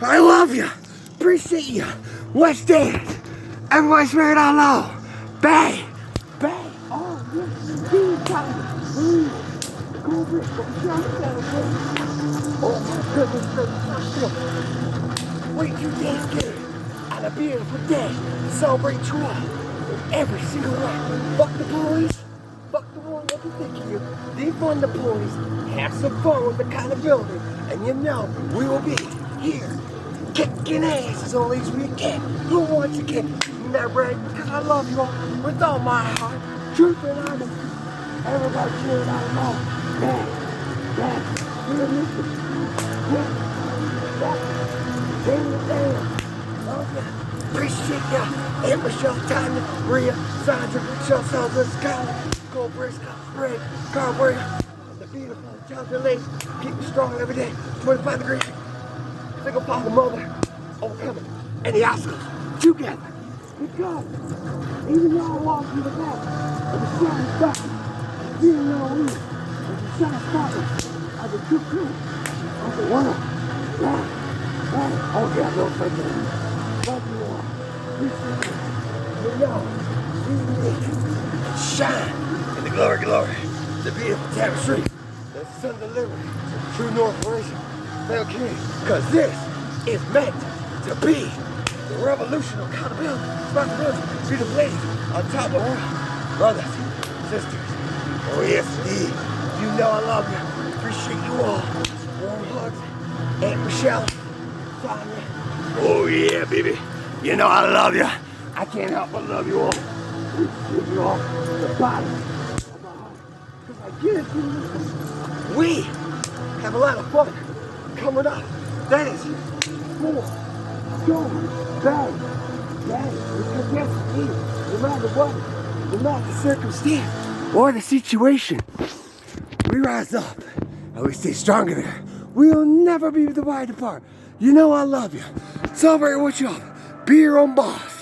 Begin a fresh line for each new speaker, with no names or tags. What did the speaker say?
I love you. Appreciate you. Let's dance. Everybody swear it out loud. Bang. Bang. Oh, yes. Team time. Go over it. Go oh, my goodness. Wait, you dance good. On a beautiful day. Celebrate you all. Every single one. Fuck the police. Fuck the one that can think of you. Defund the police. Have some fun with accountability. And you know, we will be here. Kicking ass as only as we can. Who wants to kick? That right? Because I love you all with all my heart. Truth and honor. Everybody cheer it out loud. Bang. You're listening. Sing the dance. Love ya. Appreciate ya. Aunt Michelle, Tanya, Maria, Sandra, Michelle, Sandra, Skyler, Cole Briscoe, Greg, Carl Warrior, the beautiful Jonathan Lake. Keep it strong every day. 25 degrees. Single father, mother, overcoming, and the Oscars together. Because even though I walk through the back of the shining darkness, you know me, as the shine father of the true crew, of the one. Oh yeah, no friends. Love you all. Appreciate you. You know, shine in the glory, the beautiful tapestry, the sun delivered, true north version. Okay, because this is meant to be the revolution of accountability, responsibility, freedom ladies on top of the world. Brothers, sisters, oh yes indeed. You know I love you. Appreciate you all. Warm hugs. Aunt Michelle, Tanya. Oh yeah, baby. You know I love you. I can't help but love you all. Appreciate you all. The bottom of my heart. Because I get it through this. We have a lot of fun coming up. That is 4, go, bang. Because yes, indeed, no matter what, no matter the circumstance or the situation, we rise up and we stay stronger there. We'll never be divided apart. You know I love you. Celebrate with y'all. Be your own boss.